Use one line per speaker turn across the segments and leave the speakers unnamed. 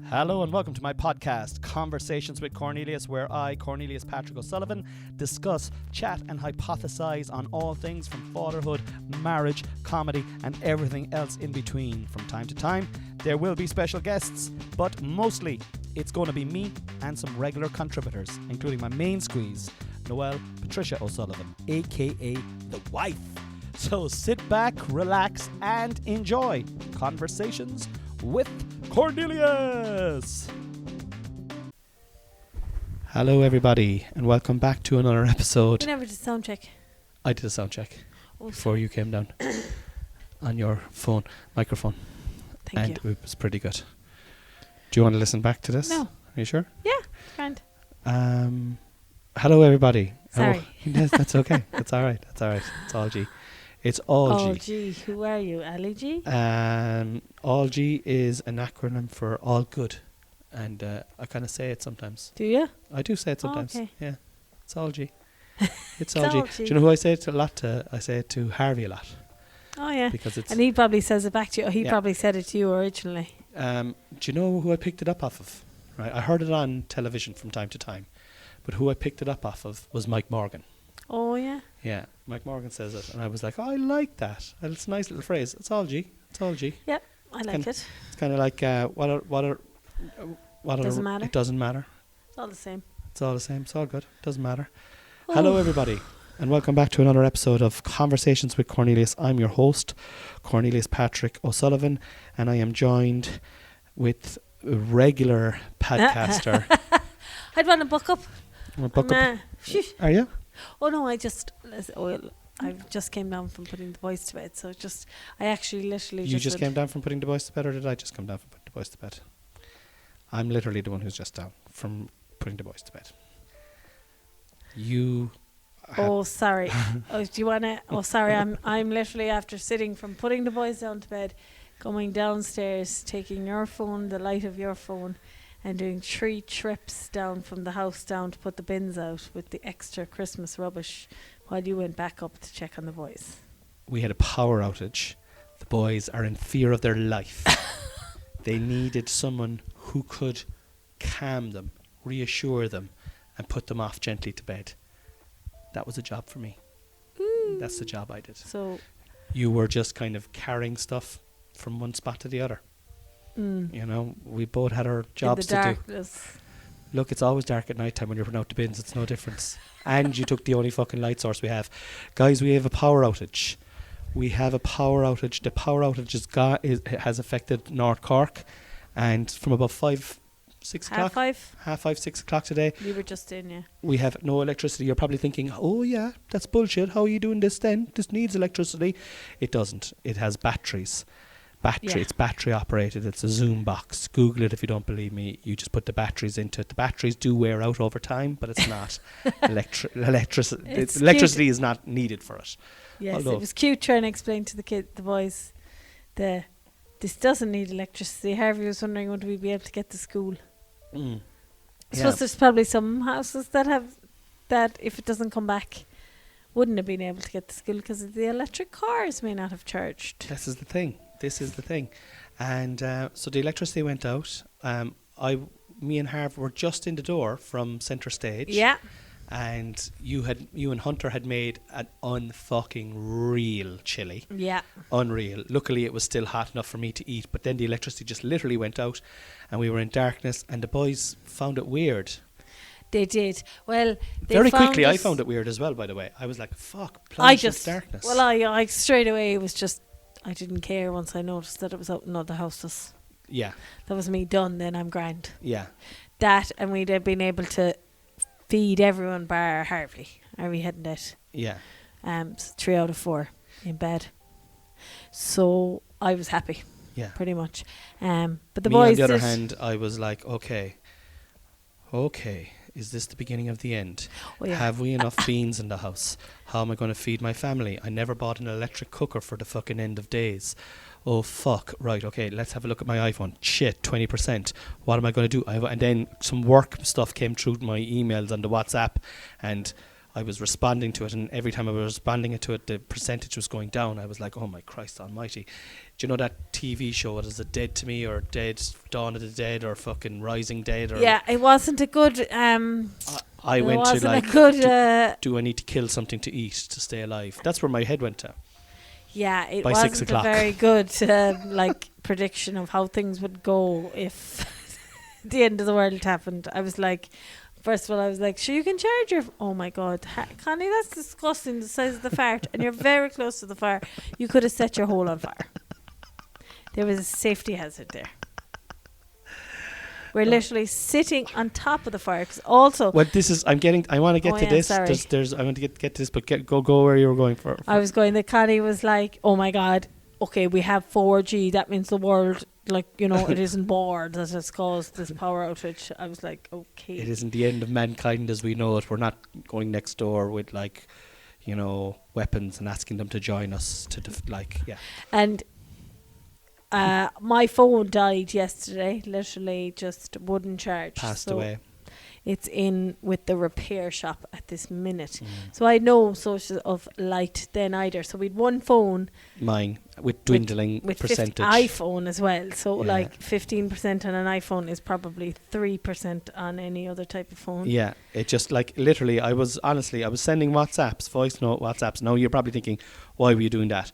Hello and welcome to my podcast, Conversations with Cornelius, where I, Cornelius Patrick O'Sullivan, discuss, chat and hypothesize on all things from fatherhood, marriage, comedy and everything else in between. From time to time, there will be special guests, but mostly it's going to be me and some regular contributors, including my main squeeze, Noelle Patricia O'Sullivan, aka the wife. So sit back, relax and enjoy Conversations with Cornelius. Hello everybody and welcome back to another episode.
You never did sound check.
I did a sound check before you came down on your microphone.
Thank you.
It was pretty good. Do you want to listen back to this?
No.
Are you sure?
Yeah, grand.
Hello everybody.
Sorry.
Yes, that's okay. That's all right. It's all G. It's all G.
Who are you? Ali G?
All G is an acronym for all good. And I kind of say it sometimes.
Do you?
I do say it sometimes.
Okay.
Yeah. It's all G. It's all G.
all G.
Do you know who I say it to a lot to? I say it to Harvey a lot.
Oh, yeah.
Because it's,
and he probably says it back to you. He
Yeah.
probably said it to you originally.
do you know who I picked it up off of? Right. I heard it on television from time to time. But who I picked it up off of was Mike Morgan.
Oh, yeah?
Yeah. Mike Morgan says it. And I was like, oh, I like that. And it's a nice little phrase. It's all G. It's all G.
Yep, I like it.
It's kind of like,
Doesn't matter.
It doesn't matter.
It's all the same.
It's all the same. It's all good. Doesn't matter.
Oh.
Hello, everybody, and welcome back to another episode of Conversations with Cornelius. I'm your host, Cornelius Patrick O'Sullivan, and I am joined with a regular podcaster.
I'd want to book up.
Are you?
Oh, no, I just came down from putting the boys to bed. So I actually literally
You just came down from putting the boys to bed, or did I just come down from putting the boys to bed? I'm literally the one who's just down from putting the boys to bed. You...
Oh, sorry. Do you want to... Oh, sorry. I'm literally after sitting from putting the boys down to bed, going downstairs, taking your phone, the light of your phone, and doing 3 trips down from the house down to put the bins out with the extra Christmas rubbish while you went back up to check on the boys.
We had a power outage. The boys are in fear of their life. They needed someone who could calm them, reassure them, and put them off gently to bed. That was a job for me. That's the job I did.
So
you were just kind of carrying stuff from one spot to the other. You know, we both had our jobs
in the
to
darkness.
do. Look, it's always dark at night time when you're putting out the bins. It's no difference. And you took the only fucking light source we have. Guys, we have a power outage. We have a power outage. The power outage has affected North Cork. And from about 5, 6 o'clock. Half 5, 6 o'clock today.
We were just in, yeah.
We have no electricity. You're probably thinking, oh yeah, that's bullshit. How are you doing this then? This needs electricity. It doesn't. It has batteries.
Yeah.
It's battery operated. It's a Zoom box. Google it if you don't believe me. You just put the batteries into it. The batteries do wear out over time, but it's not electricity is not needed for it.
Yes,
Although
it was cute trying to explain to the boys this doesn't need electricity. Harvey was wondering, would we be able to get to school? I suppose there's probably some houses that have that, if it doesn't come back, wouldn't have been able to get to school because the electric cars may not have charged.
This is the thing. And so the electricity went out. Me and Harv were just in the door from Centre Stage.
Yeah.
And you and Hunter had made an unfucking real chili.
Yeah.
Unreal. Luckily it was still hot enough for me to eat, but then the electricity just literally went out and we were in darkness and the boys found it weird.
They did. Well,
very quickly I found it weird as well, by the way. I was like, fuck, plunged into darkness.
Well, I straight away, it was just, I didn't care once I noticed that it was out in other houses.
Yeah.
That was me done, then I'm grand.
Yeah.
That, and we'd have been able to feed everyone bar Harvey. Harvey hadn't it.
Yeah.
3 out of 4 in bed. So I was happy.
Yeah.
Pretty much. But the
me,
boys,
on the other hand, I was like, okay, is this the beginning of the end?
Oh, yeah.
Have we enough beans in the house? How am I going to feed my family? I never bought an electric cooker for the fucking end of days. Oh, fuck. Right, okay, let's have a look at my iPhone. Shit, 20%. What am I going to do? And then some work stuff came through my emails and the WhatsApp, and I was responding to it, and every time I was responding to it, the percentage was going down. I was like, oh my Christ almighty. Do you know that TV show, what is it, Dead to Me, or Dead, Dawn of the Dead, or fucking Rising Dead? Or
Yeah, it wasn't a good...
I went to like, do I need to kill something to eat to stay alive? That's where my head went to.
Yeah, it
by 6
wasn't
o'clock.
a very good like prediction of how things would go if the end of the world happened. I was like, first of all, I was like, sure, you can charge your... Oh my God, Connie, that's disgusting, the size of the fart. And you're very close to the fire. You could have set your hole on fire. There was a safety hazard there. We're literally sitting on top of the fire. Cause also...
Well, this is... I want to get to this.
Sorry.
I want to get to this, but go where you were going for.
I was going that Connie was like, oh my God, okay, we have 4G. That means the world, like, you know, it isn't bored that has caused this power outage. I was like, okay.
It isn't the end of mankind as we know it. We're not going next door with, like, you know, weapons and asking them to join us to, yeah.
And my phone died yesterday, literally just wouldn't charge.
Passed
so
away.
It's in with the repair shop at this minute. So I had no source of light then either. So we'd one phone.
Mine, with dwindling
with
percentage.
iPhone as well. So
Yeah.
like 15% on an iPhone is probably 3% on any other type of phone.
Yeah, it just like literally, I was sending WhatsApps, voice note WhatsApps. Now you're probably thinking, why were you doing that?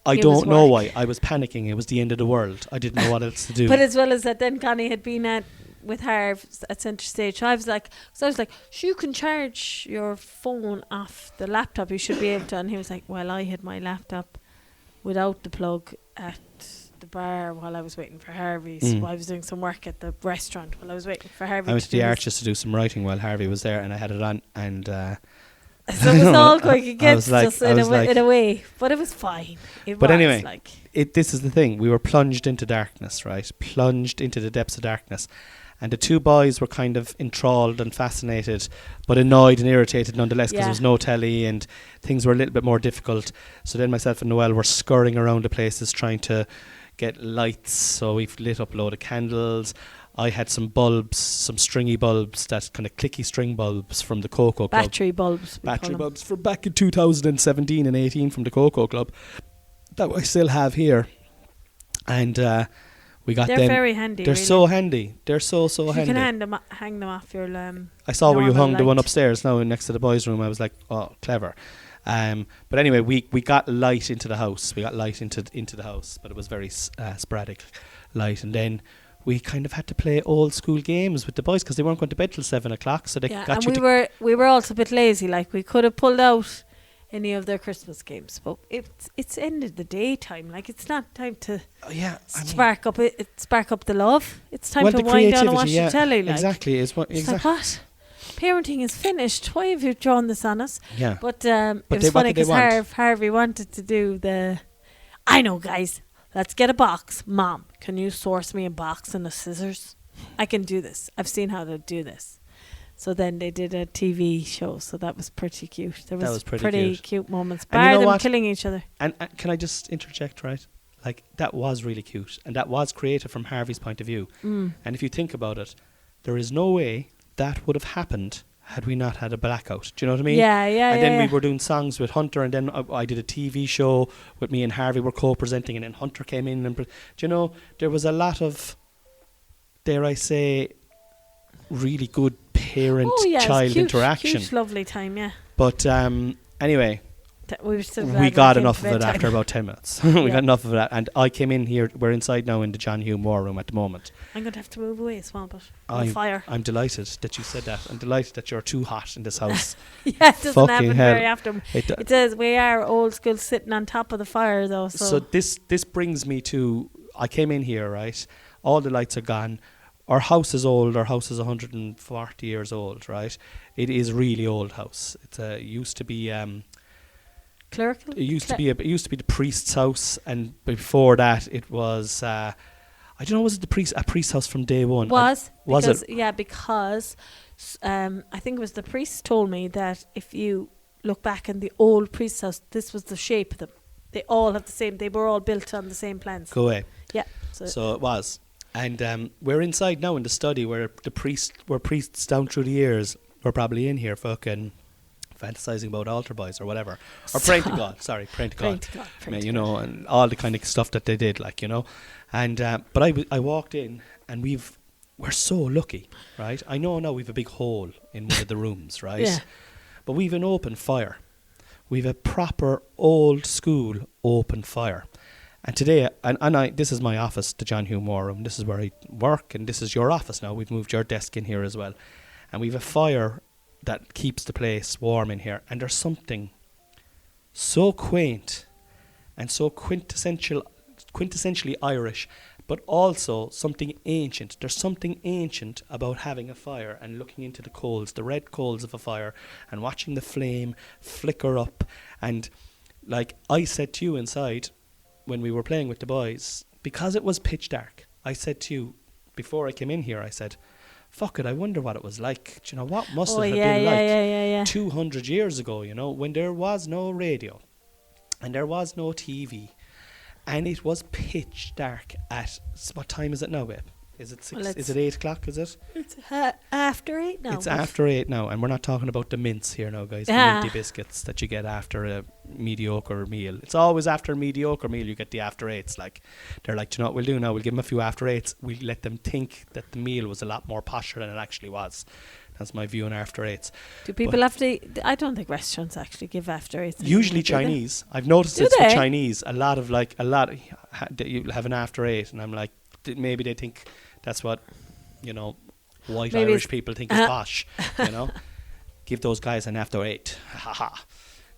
I
It
don't
was
know
work.
why. I was panicking. It was the end of the world. I didn't know what else to do.
But as well as that, then Connie had been with Harv at Centre Stage. So I was like, you can charge your phone off the laptop. You should be able to. And he was like, well, I had my laptop without the plug at the bar while I was waiting for Harvey's. While I was doing some work at the restaurant while I was waiting for Harvey.
I went to the Arches to do some writing while Harvey was there, and I had it on, and
so it was all going against us in a way, but it was fine.
Anyway, this is the thing. We were plunged into darkness, right? Plunged into the depths of darkness. And the two boys were kind of enthralled and fascinated, but annoyed and irritated nonetheless, because there was no telly and things were a little bit more difficult. So then myself and Noelle were scurrying around the places trying to get lights. So we've lit up a load of candles. I had some bulbs, some stringy bulbs, that kind of clicky string bulbs from the Cocoa Club.
Battery bulbs
from back in 2017 and 18 from the Cocoa Club that I still have here. And we got them.
They're very handy.
They're
really.
so handy. They're so handy.
You can hang them off your
I saw where you hung
light.
the one upstairs now next to the boys' room. I was like, oh, clever. But anyway, we got light into the house. We got light into the house, but it was very sporadic light. And then we kind of had to play old school games with the boys because they weren't going to bed till 7 o'clock. So they got you.
And we were also a bit lazy. Like we could have pulled out any of their Christmas games, but it's ended the daytime. Like it's not time to spark up the love. It's time to wind down and watch the telly. Like.
Exactly. It's like, what?
Parenting is finished. Why have you drawn this on us?
Yeah.
But it was funny because Harvey wanted to do I know, guys. Let's get a box. Mom, can you source me a box and a scissors? I can do this. I've seen how to do this. So then they did a TV show. So that was pretty cute. There was pretty cute moments. Bar them killing each other.
And can I just interject, right? Like, that was really cute. And that was creative from Harvey's point of view. And if you think about it, there is no way that would have happened had we not had a blackout. Do you know what I mean?
Yeah.
And then we were doing songs with Hunter, and then I did a TV show with me and Harvey were co-presenting, and then Hunter came in. And do you know, there was a lot of, dare I say, really good parent-child interaction.
Cute, lovely time, yeah.
But anyway,
we
got enough of it after about 10 minutes. We got enough of that. And I came in here, we're inside now in the John Hume War Room at the moment.
I'm going to have to move away as well, but on fire.
I'm delighted that you said that. I'm delighted that you're too hot in this house.
Yeah, it doesn't happen very often. It says we are old school sitting on top of the fire though.
So this brings me to, I came in here, right? All the lights are gone. Our house is old. Our house is 140 years old, right? It is really old house. It used to be...
clerical?
It used to be the priest's house, and before that it was I don't know, was it a priest's house from day one?
Was it? Yeah, because I think it was the priest told me that if you look back in the old priest's house, this was the shape of them. They all have the same. They were all built on the same plans.
Go away.
Yeah.
So it was, and we're inside now in the study where priests down through the years were probably in here fucking fantasizing about altar boys or whatever, or praying to God. Sorry, praying to God.
Praying to
You
God.
know, and all the kind of stuff that they did, like, you know. And but I walked in, and we're so lucky, right? I know now we've a big hole in one of the rooms, right?
Yeah.
But we've an open fire. We've a proper old school open fire. And today, this is my office, the John Hugh Moore room. This is where I work, and this is your office now. We've moved your desk in here as well. And we've a fire that keeps the place warm in here. And there's something so quaint and so quintessentially Irish, but also something ancient. There's something ancient about having a fire and looking into the coals, the red coals of a fire, and watching the flame flicker up. And like I said to you inside, when we were playing with the boys, because it was pitch dark, I said to you, before I came in here, I said, fuck it, I wonder what it was like. Do you know, what must it have been like 200 years ago, you know, when there was no radio and there was no TV and it was pitch dark at, what time is it now, babe? Is it 6? Is it 8 o'clock, is it?
It's after 8 now.
It's after 8 now, and we're not talking about the mints here now, guys. The minty biscuits that you get after a mediocre meal. It's always after a mediocre meal you get the after 8s. Like, they're like, do you know what we'll do now? We'll give them a few after 8s. We'll let them think that the meal was a lot more posher than it actually was. That's my view on after 8s.
Do people have to... I don't think restaurants actually give after 8s.
Usually Chinese. I've noticed it's for Chinese. You'll have an after 8, and I'm like, maybe they think that's what, you know, white
maybe
Irish people think is posh, you know. Give those guys an after 8. Ha ha.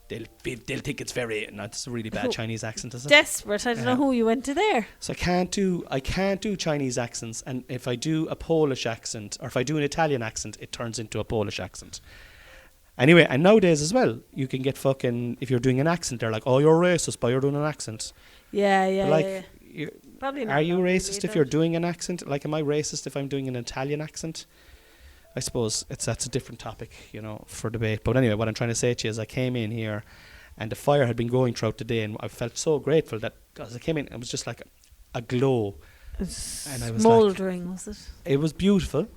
They'll think it's very... No, it's a really bad Chinese accent, is it?
Desperate. I don't know who you went to there.
So I can't do Chinese accents, and if I do a Polish accent, or if I do an Italian accent, it turns into a Polish accent. Anyway, and nowadays as well, you can get fucking... If you're doing an accent, they're like, oh, you're racist, but you're doing an accent.
Yeah.
Probably not. Are you racist if you're doing an accent? Like, am I racist if I'm doing an Italian accent? I suppose that's a different topic, you know, for debate. But anyway, what I'm trying to say to you is I came in here and the fire had been going throughout the day, and I felt so grateful that, because I came in, it was just like a glow.
And I was mouldering, was it?
It was beautiful.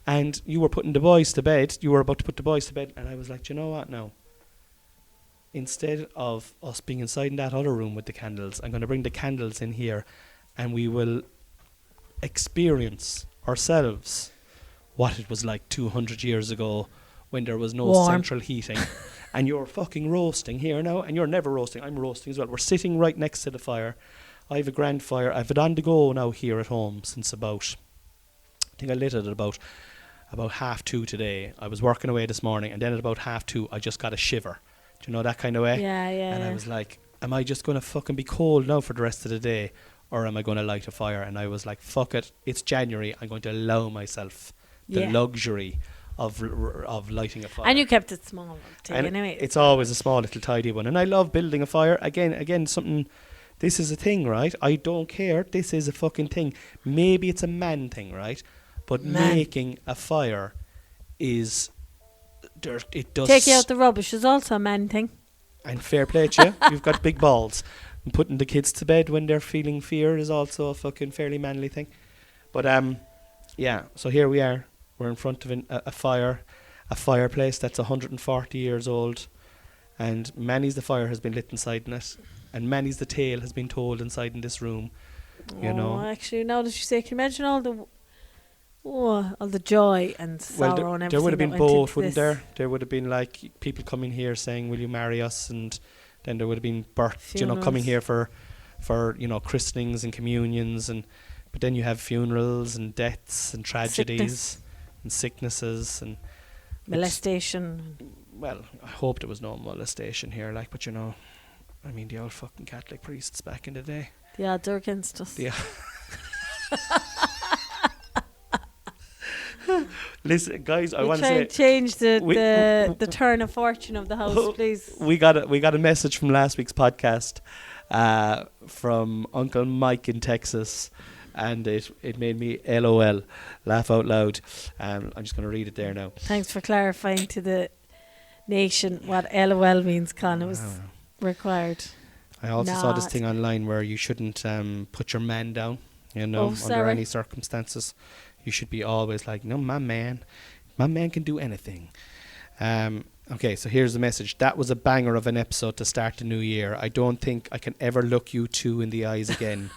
And you were putting the boys to bed. You were about to put the boys to bed. And I was like, do you know what now? Instead of us being inside in that other room with the candles, I'm going to bring the candles in here, and we will experience ourselves what it was like 200 years ago when there was no central heating. And you're fucking roasting here now, and you're never roasting. I'm roasting as well. We're sitting right next to the fire. I have a grand fire. I've it on the go now here at home since about... I think I lit it at about 2:30 today. I was working away this morning, and then at about 2:30 I just got a shiver. Do you know that kind of way?
Yeah.
And I was like, am I just going to fucking be cold now for the rest of the day, or am I going to light a fire? And I was like, fuck it, it's January. I'm going to allow myself the luxury of lighting a fire.
And you kept it small too, anyway.
It's always a small little tidy one. And I love building a fire. Again, something... This is a thing, right? I don't care. This is a fucking thing. Maybe it's a man thing, right? But making a fire is... It does...
Taking out the rubbish is also a man thing.
And fair play to you. You've got big balls. And putting the kids to bed when they're feeling fear is also a fucking fairly manly thing. But, yeah. So here we are. We're in front of a fireplace that's 140 years old. And many's the fire has been lit inside in it. And many's the tale has been told inside in this room. You know.
Actually, now that you say, can you imagine all the joy and sorrow and everything?
There would have been both, wouldn't there? There would have been like people coming here saying, "Will you marry us?" And then there would have been birth, coming here for christenings and communions, but then you have funerals and deaths and tragedies and sicknesses and
molestation.
Well, I hope there was no molestation here, but I mean, the old fucking Catholic priests back in the day.
The odds are against us.
Listen, guys, I want to say...
change the turn of fortune of the house, please.
We got a message from last week's podcast from Uncle Mike in Texas, and it made me LOL, laugh out loud. I'm just going to read it there now.
Thanks for clarifying to the nation what LOL means, Con. It was required.
I also saw this thing online where you shouldn't put your man down, under any circumstances. You should be always like, no, my man can do anything. And Okay, so here's the message. That was a banger of an episode to start the new year. I don't think I can ever look you two in the eyes again.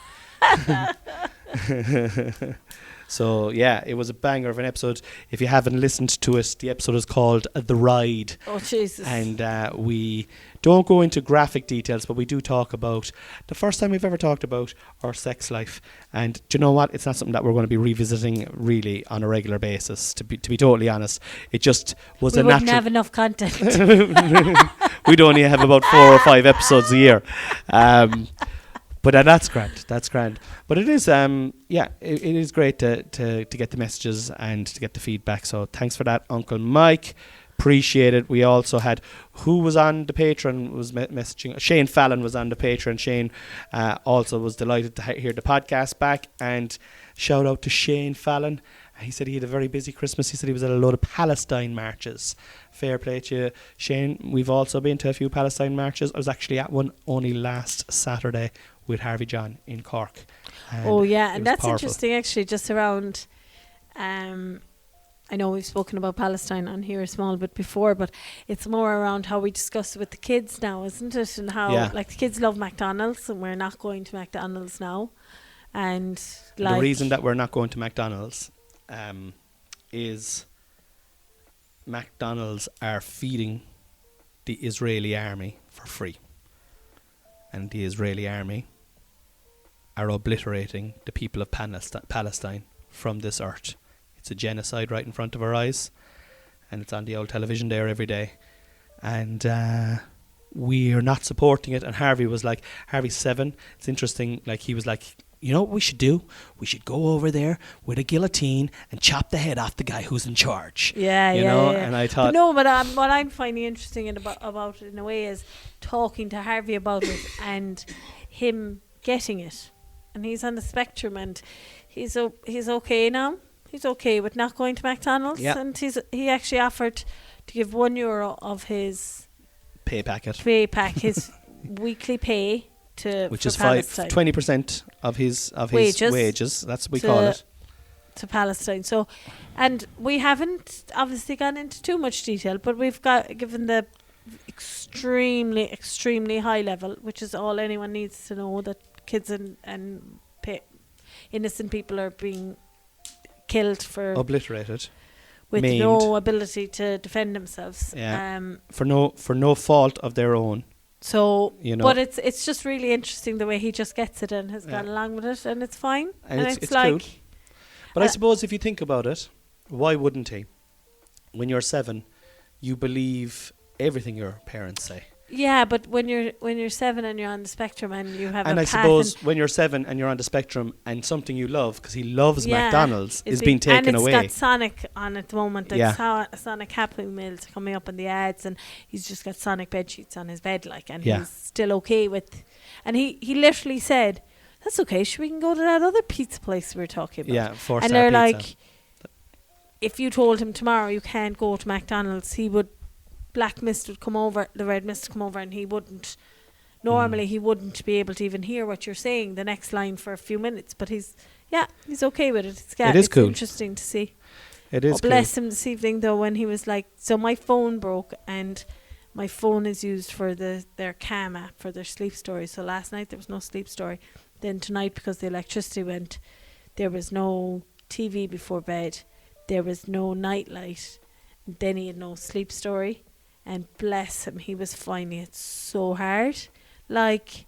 So, yeah, it was a banger of an episode. If you haven't listened to it, the episode is called The Ride.
Oh, Jesus.
And we don't go into graphic details, but we do talk about the first time we've ever talked about our sex life. And do you know what? It's not something that we're going to be revisiting really on a regular basis, to be totally honest. It just was a natural...
We wouldn't have enough content.
We'd only have about 4 or 5 episodes a year. But that's grand. That's grand. But it is, it is great to get the messages and to get the feedback. So thanks for that, Uncle Mike. Appreciate it. We also had, who was on the Patreon was messaging. Shane Fallon was on the Patreon. Shane also was delighted to hear the podcast back. And shout out to Shane Fallon. He said he had a very busy Christmas. He said he was at a load of Palestine marches. Fair play to you, Shane. We've also been to a few Palestine marches. I was actually at one only last Saturday with Harvey John in Cork.
Oh, yeah. And that's
powerful.
Interesting, actually, just around... I know we've spoken about Palestine on here a small bit before, but it's more around how we discuss it with the kids now, isn't it? And how, like, the kids love McDonald's, and we're not going to McDonald's now. And, like...
The reason that we're not going to McDonald's is McDonald's are feeding the Israeli army for free. And the Israeli army are obliterating the people of Palestine from this earth. It's a genocide right in front of our eyes, and it's on the old television there every day. And we are not supporting it. And Harvey's 7. It's interesting, like, he was like, you know what we should do? We should go over there with a guillotine and chop the head off the guy who's in charge.
Yeah.
And I thought...
But what I'm finding interesting about it in a way is talking to Harvey about it and him getting it. And he's on the spectrum, and he's okay now. He's okay with not going to McDonald's.
Yeah.
And he actually offered to give €1 of his
pay packet,
his weekly pay,
which is
20%
of his wages. That's what we call it,
to Palestine. So, and we haven't obviously gone into too much detail, but we've given the extremely, extremely high level, which is all anyone needs to know, that kids and innocent people are being killed,
obliterated,
with
maimed.
No ability to defend themselves.
Yeah. For no fault of their own.
So,
you know,
but it's just really interesting the way he just gets it and has gone along with it, and it's fine.
And it's
like,
cool. But I suppose if you think about it, why wouldn't he? When you're 7, you believe everything your parents say.
Yeah, but when you're 7 and you're on the spectrum and you have
and
a
I suppose when you're 7 and you're on the spectrum and something you love, because he loves McDonald's, is being taken away.
And it's got Sonic on at the moment. Sonic Happy Meals coming up in the ads, and he's just got Sonic bed sheets on his bed, and he's still okay with. And he literally said, "That's okay. We can go to that other pizza place we were talking about."
Yeah, 4-star
and they're
pizza.
like, if you told him tomorrow you can't go to McDonald's, he would. Black mist would come over, the red mist would come over, and he wouldn't. Normally, he wouldn't be able to even hear what you're saying, the next line, for a few minutes. But he's okay with it. It's
cool.
Interesting to see.
It is.
Bless him this evening though, when he was like, so my phone broke, and my phone is used for their Calm app for their sleep story. So last night there was no sleep story. Then tonight, because the electricity went, there was no TV before bed. There was no nightlight. Then he had no sleep story. And bless him, he was finding it so hard, like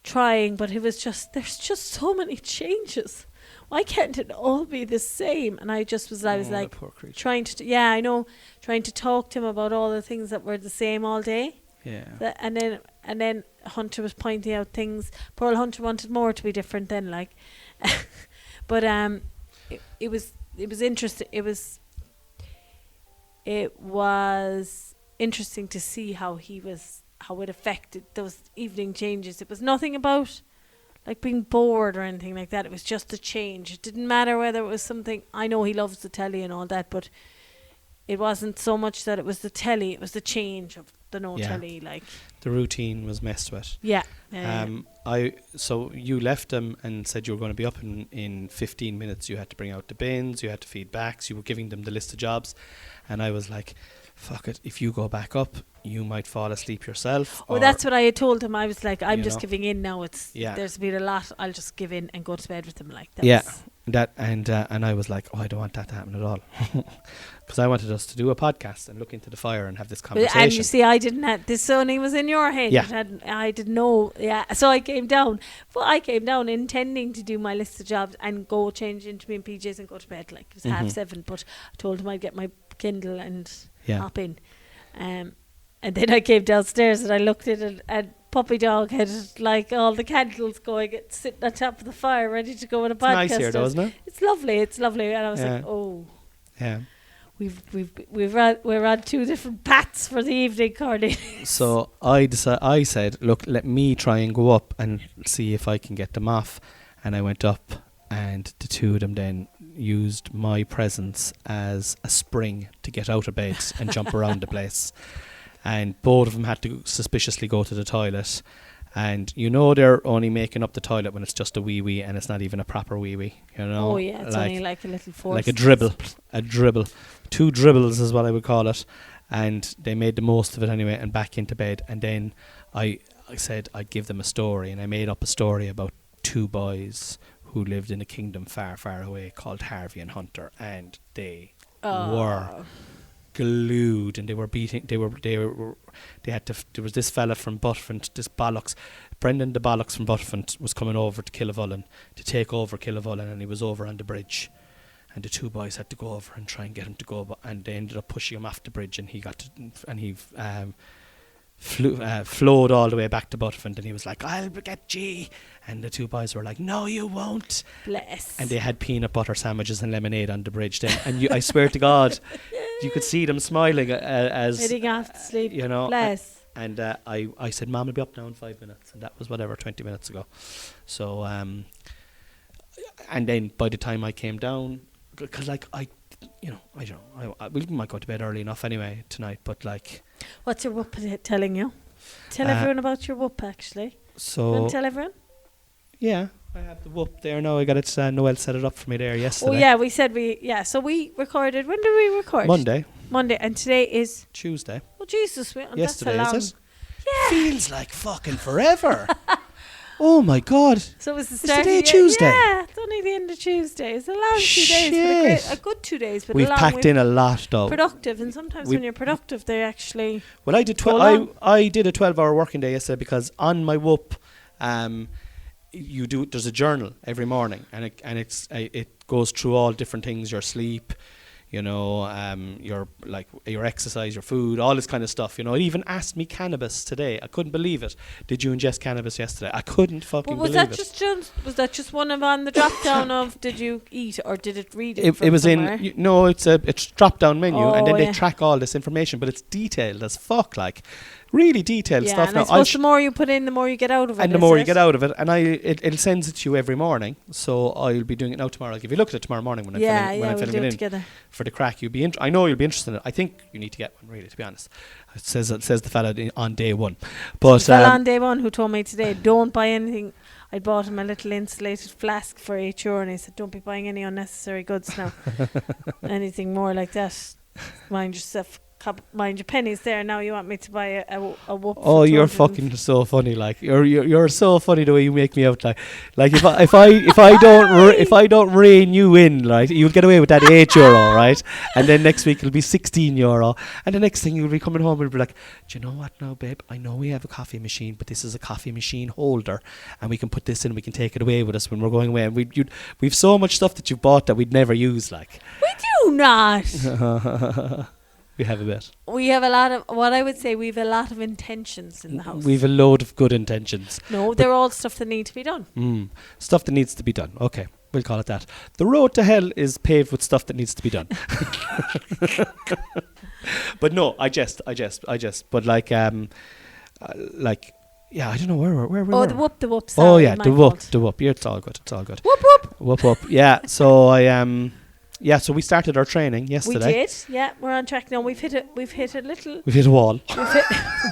trying, but it was just, there's just so many changes. Why can't it all be the same? And I was like trying to talk to him about all the things that were the same all day.
Yeah.
And then Hunter was pointing out things. Poor old Hunter wanted more to be different then, like. But it was interesting. It was interesting to see how it affected those evening changes. It was nothing about like being bored or anything like that. It was just a change. It didn't matter whether it was something. I know he loves the telly and all that, but it wasn't so much that it was the telly. It was the change of the telly. Like
the routine was messed with.
Yeah.
So you left them and said you were going to be up in 15 minutes. You had to bring out the bins. You had to feed backs. You were giving them the list of jobs, and I was like, fuck it, if you go back up, you might fall asleep yourself.
Oh, that's what I had told him. I was like, I'm
You
just
know.
giving in now.
Yeah.
There's been a lot. I'll just give in and go to bed with him like that.
Yeah. That and I was like, I don't want that to happen at all, because I wanted us to do a podcast and look into the fire and have this conversation.
And you see, I didn't have this. Only was in your head.
Yeah.
I didn't know. Yeah, so I came down. But I came down intending to do my list of jobs and go change into me and PJs and go to bed. Like it was 7:30. But I told him I'd get my Kindle and hop in. And then I came downstairs and I looked at it, and Puppy Dog had like all the candles going, sitting on top of the fire, ready to go on a podcast.
It's nice here, though, isn't it?
It's lovely. It's lovely. And I was like, oh,
yeah.
We're on two different paths for the evening, Corny.
So I said, look, let me try and go up and see if I can get them off. And I went up, and the two of them then used my presence as a spring to get out of bed and jump around the place. And both of them had to suspiciously go to the toilet. And you know they're only making up the toilet when it's just a wee and it's not even a proper wee, you know.
Oh yeah, it's only like a little force.
Like a dribble. 2 dribbles is what I would call it. And they made the most of it anyway and back into bed. And then I said I'd give them a story, and I made up a story about 2 boys who lived in a kingdom far, far away called Harvey and Hunter, and they were glued, and they were beating. They had to. There was this fella from Butterfont, this bollocks, Brendan the bollocks from Butterfont was coming over to Killavullen to take over Killavullen, and he was over on the bridge, and the 2 boys had to go over and try and get him to go, and they ended up pushing him off the bridge, and he flowed all the way back to Butterfont, and he was like, I'll get G, and the 2 boys were like, no you won't,
bless,
and they had peanut butter sandwiches and lemonade on the bridge then, and I swear to God you could see them smiling as
heading off to sleep,
you know,
bless.
And I said, Mom will be up now in 5 minutes, and that was 20 minutes ago. So and then by the time I came down, because like I don't know, we might go to bed early enough anyway tonight, but like,
what's your whoop telling you? Tell everyone about your whoop, actually.
So
want to tell everyone?
Yeah, I have the whoop there now. I got it. Noel set it up for me there yesterday.
Oh yeah, we said so we recorded. When did we record?
Monday,
and today is
Tuesday.
Oh Jesus!
Yesterday,
that's
is it?
Yeah.
Feels like fucking forever. Oh my God!
So it was the
It's
start.
today Tuesday.
Yeah, it's only the end of Tuesday. It's a long 2 days, but a good 2 days. But
we've packed in a lot, though.
Productive, and sometimes when you're productive, they actually.
Well, I did. I did a 12-hour working day yesterday, because on my whoop, you do. There's a journal every morning, and it goes through all different things: your sleep, you know, your exercise, your food, all this kind of stuff. You know, it even asked me cannabis today. I couldn't believe it. Did you ingest cannabis yesterday? I couldn't fucking believe it.
Was that just one of on the drop down of did you eat, or did it read it?
It was
somewhere?
it's drop down menu, and then
yeah.
they track all this information, but it's detailed as fuck, like really detailed stuff.
And I suppose the more you put in, the more you get out of it.
And the more you get out of it, and it sends it to you every morning. So I'll be doing it now tomorrow. I'll give you a look at it tomorrow morning when I'm filling it in
together
for the crack. I know you'll be interested in it. I think you need to get one, really, to be honest. It says the fella on day one. But
the fella on day one who told me today, don't buy anything. I bought him a little insulated flask for €8, and he said, don't be buying any unnecessary goods now. Anything more like that, mind yourself. Mind your pennies there. Now you want me to buy a whoop.
Oh, you're fucking so funny. Like you're so funny the way you make me out. Like if I don't rein you in, right, you'll get away with that €8, right? And then next week it'll be €16, and the next thing you'll be coming home and be like, do you know what now, babe? I know we have a coffee machine, but this is a coffee machine holder, and we can put this in. We can take it away with us when we're going away. And we've so much stuff that you've bought that we'd never use. Like
we do not.
We have a bit.
We have a lot of, what I would say, we have a lot of intentions in the house.
We've a load of good intentions.
No, they're all stuff that need to be done.
Stuff that needs to be done. Okay, we'll call it that. The road to hell is paved with stuff that needs to be done. But no, I jest. But like, yeah, I don't know where we were.
The whoop. Sorry,
oh yeah, the whoop. Yeah, it's all good. Whoop. Yeah. So yeah, so we started our training yesterday.
We did, yeah. We're on track now. We've hit a little.
We've hit a wall.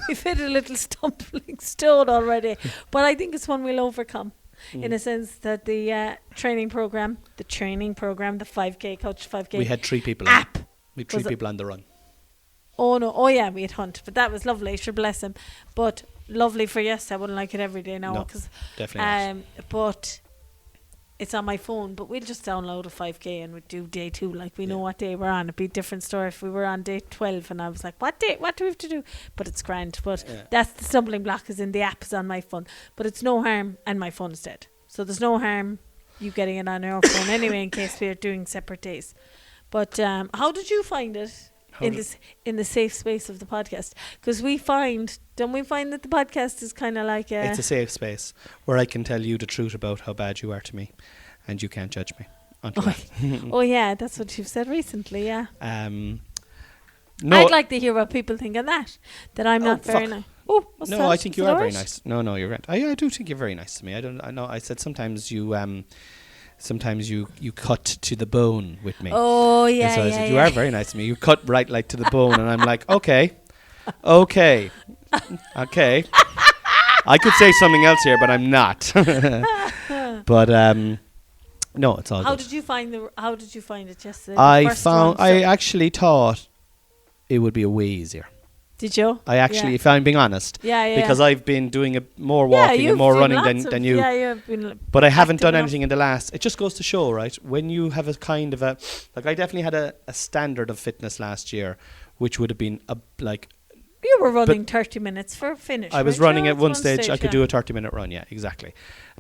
We've hit a little stumbling stone already, but I think it's one we'll overcome. In a sense that the training program, the 5K coach 5K.
We had 3 people.
App.
We had 3 people on the run.
Oh no. Oh yeah, we had hunt, but that was lovely. Sure, bless him. But lovely for yesterday. I wouldn't like it every day now
No,
because
definitely not.
but it's on my phone. But we'll just download a 5k and we do day 2. Like we know what day we're on. It'd be a different story if we were on day 12 and I was like, what day? What do we have to do? But it's grand. But that's the stumbling block. Is in the app is on my phone. But it's no harm, and my phone is dead. So there's no harm you getting it on your phone anyway in case we're doing separate days. But how did you find it in the safe space of the podcast? Because don't we find that the podcast is kind of like
it's a safe space where I can tell you the truth about how bad you are to me, and you can't judge me.
Oh yeah, that's what you've said recently. Yeah.
No,
I'd like to hear what people think of that I'm not very nice. Oh, what's
no,
that?
I think you
Is it
are very
alright?
nice. No, you're right. I do think you're very nice to me. I know. I said sometimes you cut to the bone with me.
Oh yeah,
And so I said, you
yeah.
are very nice to me. You cut right like to the bone, and I'm like, okay. I could say something else here, but I'm not. But no, it's all
How
good.
did you find it yesterday?
I actually thought it would be way easier.
Did you?
I actually, if I'm being honest, because I've been doing more walking and more running than you.
Yeah, you've been.
But I haven't done
enough.
anything in the last. It just goes to show, right? When you have a kind of I definitely had a standard of fitness last year, which would have been
You were running 30 minutes for a finish.
I was
right?
running
Yeah,
at
that's
one stage. I could do a 30-minute run. Yeah, exactly.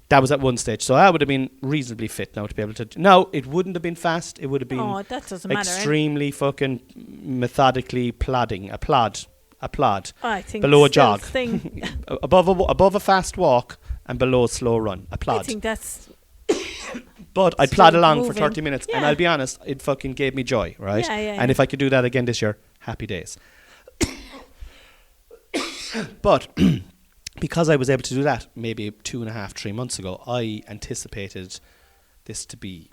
That was at one stage. So I would have been reasonably fit now to be able to. No, it wouldn't have been fast. It would have been
that doesn't matter.
extremely fucking methodically plodding. A plod.
I think
below a
still
jog.
Thing.
above a fast walk and below a slow run. A plod.
I think that's.
But I'd
still
plod along
moving.
for 30 minutes, and I'll be honest, it fucking gave me joy, right?
Yeah.
And if I could do that again this year, happy days. But because I was able to do that maybe 2.5, 3 months ago, I anticipated this to be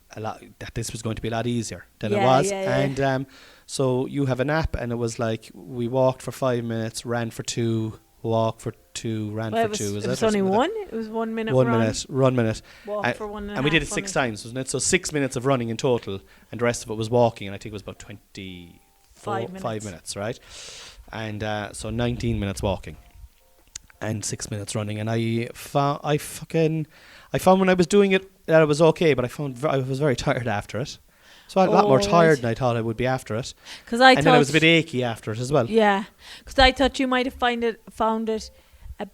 this was going to be a lot easier than it was. And so you have an app, and it was like we walked for 5 minutes, ran for 2, walked for 2, ran for 2.
It was only one. It was 1 minute.
1 minute, run minute.
Walk for 1.5.
And we did it 6 times, wasn't it? So 6 minutes of running in total, and the rest of it was walking. And I think it was about 5 minutes, right? And so 19 minutes walking, and 6 minutes running. And I found when I was doing it that it was okay, but I was very tired after it. So I was a lot more tired than I thought I would be after it.
Then
I was a bit achy after it as well.
Yeah, because I thought you might have found it a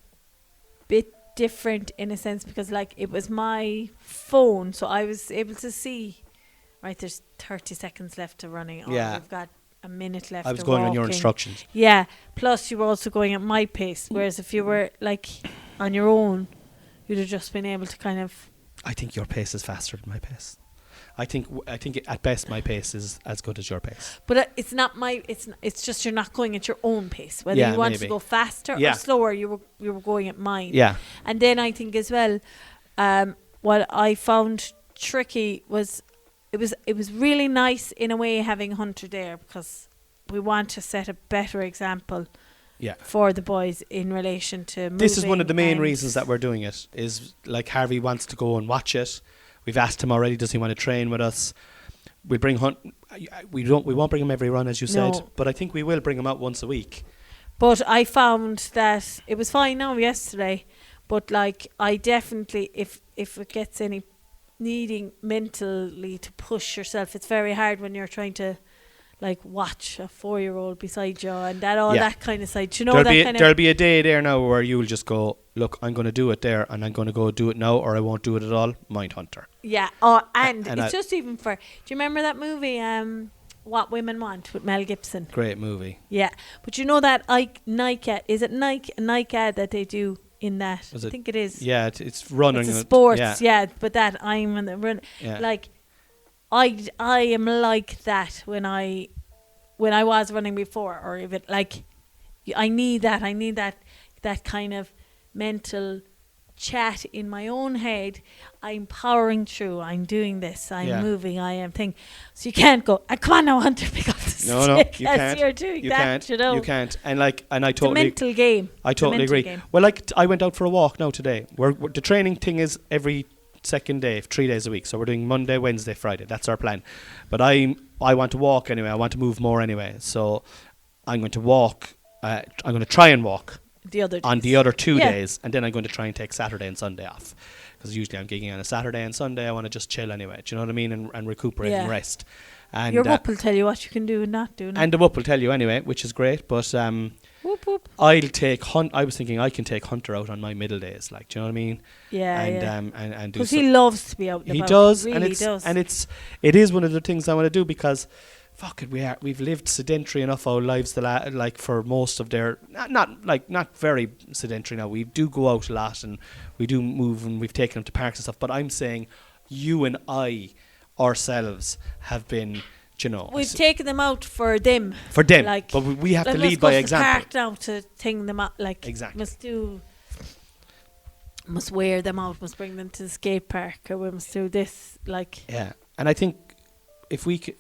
bit different in a sense, because like it was my phone, so I was able to see. Right, there's 30 seconds left to running. We've got a minute left.
I was going on your instructions.
Yeah. Plus, you were also going at my pace, whereas if you were like on your own, you'd have just been able to kind of.
I think your pace is faster than my pace. I think at best my pace is as good as your pace.
But it's not it's just you're not going at your own pace. Whether you wanted to go faster or slower, you were going at mine.
Yeah.
And then I think as well, what I found tricky was it was really nice in a way having Hunter there, because we want to set a better example.
Yeah.
For the boys in relation to moving.
This is one of the main reasons that we're doing it, is like Harvey wants to go and watch it. We've asked him already, does he want to train with us? We'll bring Hunt. We won't bring him every run, as you said, but I think we will bring him out once a week.
But I found that it was fine now yesterday, but like I definitely, if it gets any needing mentally to push yourself, it's very hard when you're trying to like watch a 4-year-old beside you and that kind of side. You know,
there'll be a day there now where you'll just go, look, I'm going to do it there, and I'm going to go do it now, or I won't do it at all. Mind Hunter. Yeah.
And it's just even for. Do you remember that movie, What Women Want, with Mel Gibson?
Great movie.
Yeah, but you know that Nike, is it Nike ad that they do in that? I think it is.
Yeah, it's running.
It's a sports. Yeah, but that I'm in the run. Yeah. Like, I am like that when I was running before, or if it like, I need that kind of mental chat in my own head. I'm powering through. I'm doing this. I'm moving. I am thinking. So you can't go. Come on now, Hunter, pick up the stick.
No, you can't.
You're doing that. You know,
you can't. And I totally.
It's a mental game.
I totally agree.
Game.
Well, I went out for a walk now today. The training thing is every second day, 3 days a week. So we're doing Monday, Wednesday, Friday. That's our plan. But I want to walk anyway. I want to move more anyway. So I'm going to walk. I'm going to try and walk
The other
on
days.
the other 2
Yeah.
days, and then I'm going to try and take Saturday and Sunday off, because usually I'm gigging on a Saturday and Sunday. I want to just chill anyway. Do you know what I mean? And recuperate and
Yeah.
rest. And
Your whoop will tell you what you can do and not do.
and the whoop will tell you anyway, which is great. But
Whoop whoop.
I was thinking I can take Hunter out on my middle days, like, do you know what I mean?
Yeah,
And do
because he loves to be out and
he
about.
does,
He
and
really
it's
does.
and it is one of the things I want to do, because fuck it, we've lived sedentary enough our lives like for most of their not very sedentary now. We do go out a lot and we do move, and we've taken them to parks and stuff. But I'm saying you and I ourselves have been, you know,
We've taken them out for them.
for them,
like-
but we have to
Let's
lead
go
by
to
example.
the park now to ting them out. Like,
Exactly.
must wear them out, must bring them to the skate park, or we must do this. Like,
Yeah, and I think if we could,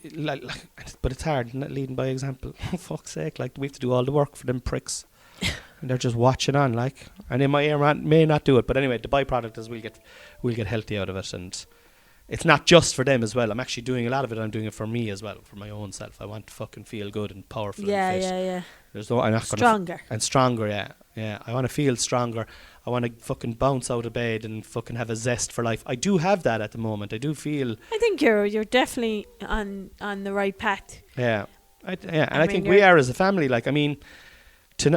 but it's hard, not leading by example. Oh, fuck's sake, like, we have to do all the work for them pricks. And they're just watching on, like, and they may not do it, but anyway, the byproduct is we'll get healthy out of it, and it's not just for them as well. I'm actually doing a lot of it. I'm doing it for me as well, for my own self. I want to fucking feel good and powerful.
yeah,
and fit.
yeah.
There's no, I'm not
Stronger.
and stronger, yeah. I want to feel stronger. I want to fucking bounce out of bed and fucking have a zest for life. I do have that at the moment. I do feel.
I think you're definitely on the right path.
Yeah, and I
mean,
think we are as a family. Like, I mean,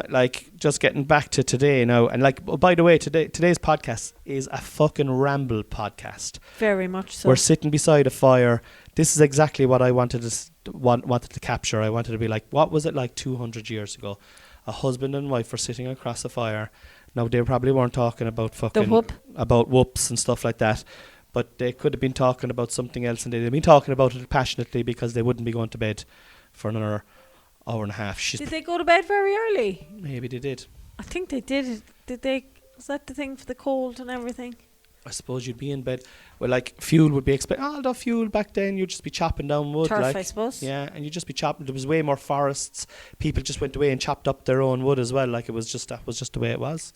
like, just getting back to today now, and like, oh, by the way, today's podcast is a fucking ramble podcast.
Very much so.
We're sitting beside a fire. This is exactly what I wanted to capture. I wanted to be like, what was it like 200 years ago? A husband and wife were sitting across a fire. Now, they probably weren't talking about fucking
whoop.
about whoops and stuff like that, but they could have been talking about something else, and they'd have been talking about it passionately, because they wouldn't be going to bed for another hour and a half.
Did they go to bed very early?
Maybe they did.
I think they did. Did they? Was that the thing for the cold and everything?
I suppose you'd be in bed. Well, like, fuel would be the fuel back then, you'd just be chopping down wood.
Turf,
like,
I suppose.
Yeah, and you'd just be chopping. There was way more forests. People just went away and chopped up their own wood as well. Like, that was just the way it was,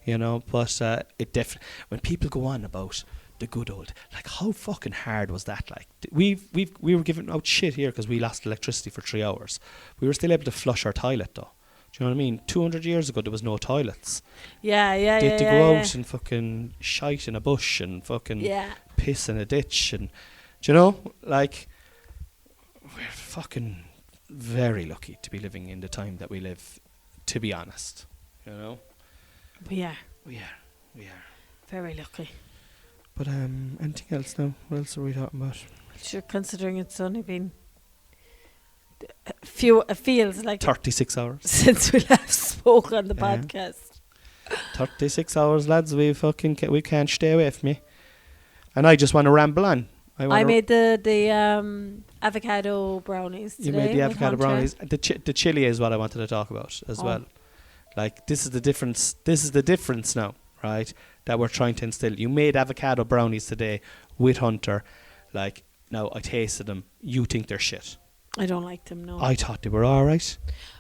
you know. But it definitely, when people go on about the good old, like, how fucking hard was that? Like, we were giving out shit here because we lost electricity for 3 hours. We were still able to flush our toilet though. Do you know what I mean? 200 years ago, there was no toilets.
Yeah.
They had to go out and fucking shite in a bush and fucking piss in a ditch, and, do you know, like, we're fucking very lucky to be living in the time that we live, to be honest, you know.
We are
We are.
very lucky.
But anything else now? What else are we talking about?
Sure, considering it's only been it feels like
36 hours.
since we last spoke on the
Yeah.
podcast.
36 hours, lads. We can't stay away from me. And I just want to ramble on.
I made the avocado brownies today.
You made the
with
avocado
Hunter.
brownies. The chili is what I wanted to talk about as
Oh.
well. Like, this is the difference. This is the difference now, right? That we're trying to instill. You made avocado brownies today with Hunter. Like, now I tasted them. You think they're shit.
I don't like them, no.
I thought they were all right.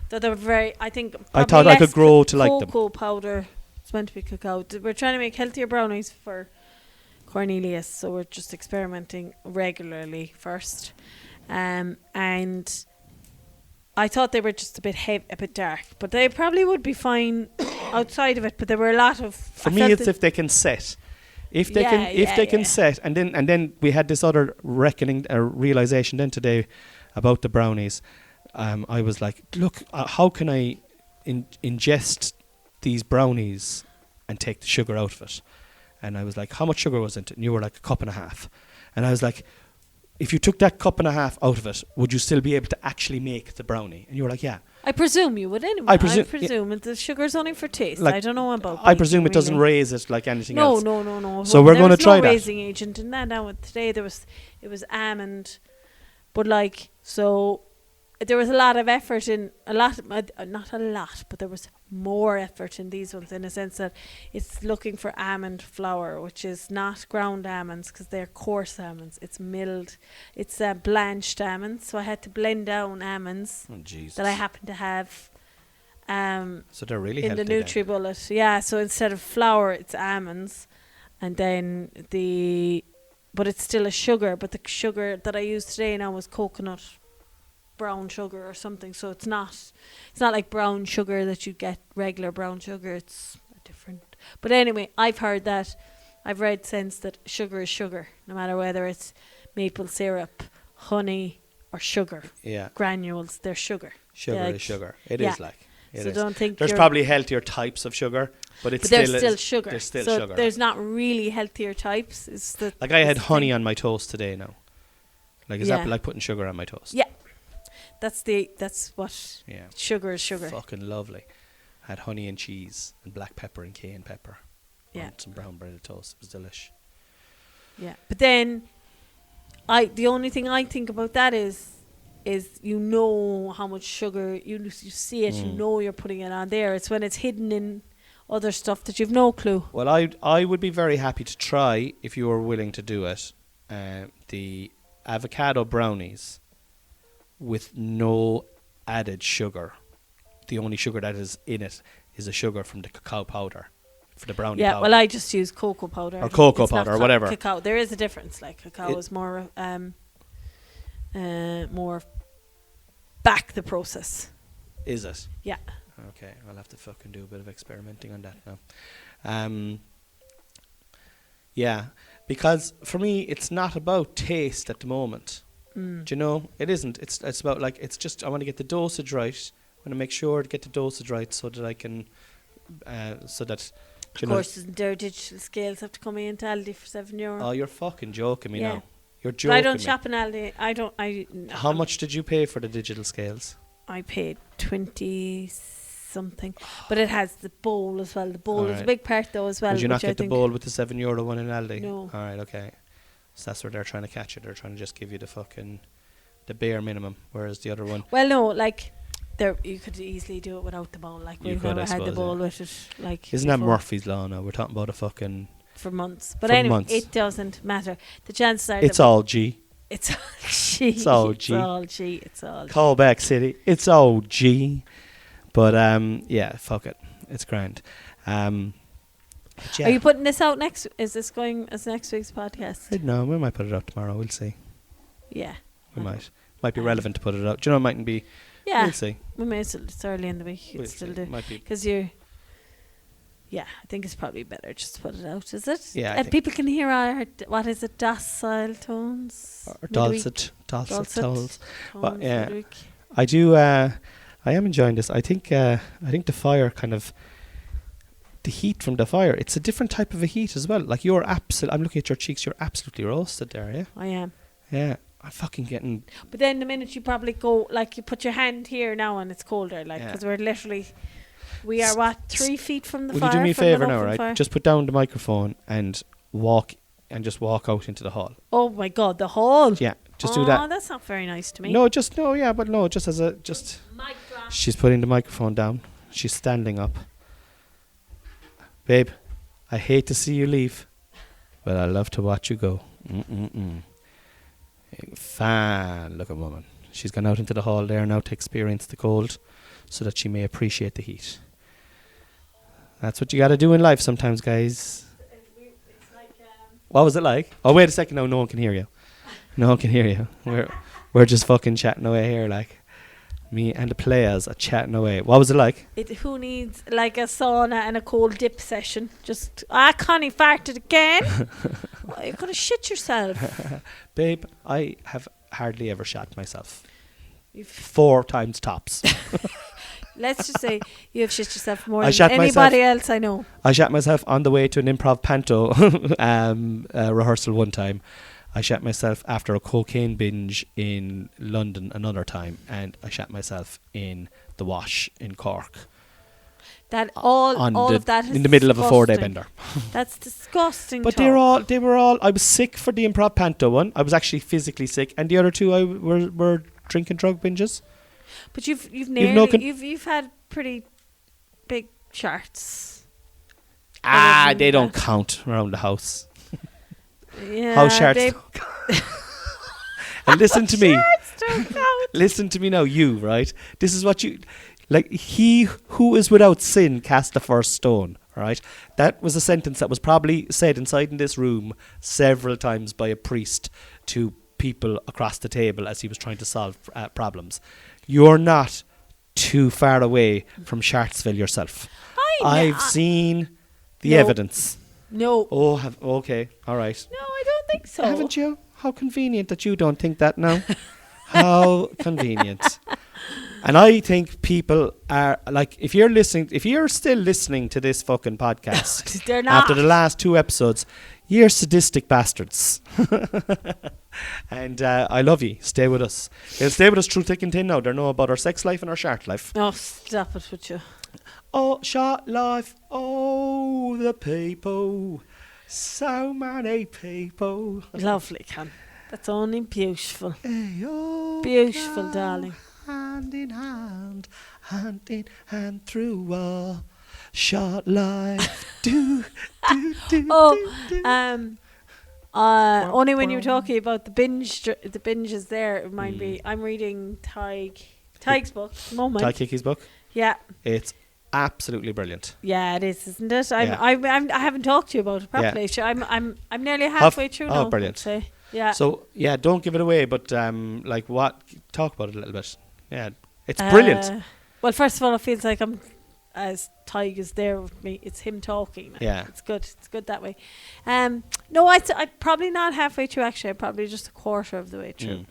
Though they're very, I think,
I
probably
thought I could
less
grow to like them.
cocoa powder. It's meant to be cacao. We're trying to make healthier brownies for Cornelius, so we're just experimenting regularly first. And I thought they were just a bit dark, but they probably would be fine outside of it. But there were a lot of.
For me, it's if they can set. If they can set, and then we had this other realization then today about the brownies. I was like, look, how can I ingest these brownies and take the sugar out of it? And I was like, how much sugar was in it? And you were like, 1.5 cups. And I was like, if you took that 1.5 cups out of it, would you still be able to actually make the brownie? And you were like, yeah.
I presume you would anyway.
I presume
the sugar's only for taste.
Like,
I don't know about.
I presume it doesn't
really.
raise it like anything else.
No.
So we're going to try that.
There was no raising agent in that. Now today it was almond, but like, so there was a lot of effort in not a lot, but there was more effort in these ones, in a sense that it's looking for almond flour, which is not ground almonds because they're coarse almonds. It's milled, it's blanched almonds. So I had to blend down almonds that I happen to have.
So they're really
in
healthy
the NutriBullet, yeah. So instead of flour, it's almonds, and then but it's still a sugar. But the sugar that I used today now was coconut brown sugar or something. So it's not like brown sugar that you get regular brown sugar. It's different. But anyway, I've read since that sugar is sugar, no matter whether it's maple syrup, honey, or sugar.
Yeah.
Granules, they're sugar.
Sugar is sugar. It is like. It
so
is.
don't think
there's probably healthier types of sugar, but
they're still sugar.
There's still
so
sugar.
There's not really healthier types.
Like I had honey on my toast today now. Like is that like putting sugar on my toast?
Yeah. That's what sugar is sugar.
Fucking lovely. I had honey and cheese and black pepper and cayenne pepper.
Yeah.
And some brown bread toast. It was delish.
Yeah. But then the only thing I think about that is you know how much sugar you see it, you know you're putting it on there. It's when it's hidden in other stuff that you've no clue.
Well, I would be very happy to try, if you were willing to do it, the avocado brownies with no added sugar. The only sugar that is in it is the sugar from the cacao powder for the brownie powder.
Yeah, well, I just use cocoa powder.
Or cocoa powder or whatever.
Cacao. There is a difference. Like cacao is more back the process.
Is it?
Yeah.
Okay, I'll have to fucking do a bit of experimenting on that now. Yeah, because for me, it's not about taste at the moment. Do you know? It isn't. It's about like, it's just, I want to get the dosage right. I want to make sure to get the dosage right so that I can, so that...
Of course, isn't there digital scales have to come in to Aldi for €7?
Oh, you're fucking joking me now. You're joking
but I don't
me.
shop in Aldi.
How much did you pay for the digital scales?
I paid 20 something, but it has the bowl as well. The bowl is a big part though as well.
Did you not get the bowl with the €7 one in Aldi?
No.
All right, okay. So that's where they're trying to catch it. They're trying to just give you the bare minimum, whereas the other one.
Well, no, like you could easily do it without the bowl. Like we've never had the bowl with it. Like
isn't that Murphy's Law now? We're talking about a fucking
for months. But anyway, it doesn't matter. The chances are
it's all G.
It's all G.
It's all G.
It's all G. It's all G.
Callback City. It's all G. But yeah, fuck it. It's grand.
Are you putting this out next? Is this going as next week's podcast?
No, we might put it out tomorrow. We'll see.
Yeah.
We might. Might be relevant to put it out. Do you know, it mightn't be.
Yeah.
We'll see.
We may still, it's early in the week.
We'll
still
see.
do.
Might be.
Because you're... Yeah, I think it's probably better just to put it out, is it?
Yeah.
People can hear our, what is it, docile tones?
Or dulcet tones. Well, yeah.
Midweek.
I do, I am enjoying this. I think the fire kind of, the heat from the fire, it's a different type of a heat as well. Like I'm looking at your cheeks, you're absolutely roasted there, yeah?
I am.
Yeah. I'm fucking getting...
But then the minute you probably go, like you put your hand here now and it's colder, like, because we're literally... We are 3 feet from the fire?
Will you do me a favour now, right? Fire? Just put down the microphone and walk out into the hall.
Oh my God, the hall?
Yeah, just do that.
Oh, that's not very nice to me.
Just as a, she's putting the microphone down. She's standing up. Babe, I hate to see you leave, but I love to watch you go. Fine looking woman. She's gone out into the hall there now to experience the cold so that she may appreciate the heat. That's what you got to do in life sometimes, guys.
It's like,
what was it like? Oh, wait a second. No one can hear you. No one can hear you. We're just fucking chatting away here, like. Me and the players are chatting away. What was it like?
Who needs like a sauna and a cold dip session? Just, Connie farted again. You're going to shit yourself.
Babe, I have hardly ever shat myself. 4 times tops.
Let's just say you have shit yourself more than anybody else I know.
I shat myself on the way to an improv panto rehearsal one time. I shat myself after a cocaine binge in London another time, and I shat myself in the wash in Cork.
All of that is
in the middle of a 4-day bender.
That's disgusting.
But they were all. I was sick for the improv panto one. I was actually physically sick, and the other 2 were drinking drug binges.
But you've had pretty big charts.
They don't count around the house.
Yeah,
house charts don't count. And listen to me. Listen to me now, you, right? This is what you... Like, he who is without sin cast the first stone, right? That was a sentence that was probably said inside in this room several times by a priest to people across the table as he was trying to solve problems. You're not too far away from Shartsville yourself. I've seen the evidence.
No.
Oh, okay, all right.
No, I don't think so.
Haven't you? How convenient that you don't think that now. How convenient. And I think people are like, if you're still listening to this fucking podcast
They're not.
after the last 2 episodes, you're sadistic bastards. And I love you. Stay with us. They'll stay with us through thick and thin now. They know about our sex life and our shart life.
Oh, stop it with you.
Oh, shart life. Oh, the people. So many people.
Lovely, Con. That's only beautiful.
Hey, oh,
Beautiful, darling.
Hand in hand, hand in hand through a short life. do, do, do,
Oh,
do.
only when you were talking about the binges there, remind me. I'm reading Tig's book at the moment.
Ty Kiki's book.
Yeah.
It's absolutely brilliant.
Yeah, it is, isn't it?
Yeah.
I haven't talked to you about it properly. Sure, I'm nearly halfway through now.
Oh, brilliant.
I'd say. Yeah.
So yeah, don't give it away, but talk about it a little bit. Yeah, it's brilliant.
Well, first of all, it feels like as Tig is there with me, it's him talking.
Yeah.
It's good. It's good that way. No, I'm probably not halfway through. Actually, I'm probably just a quarter of the way through.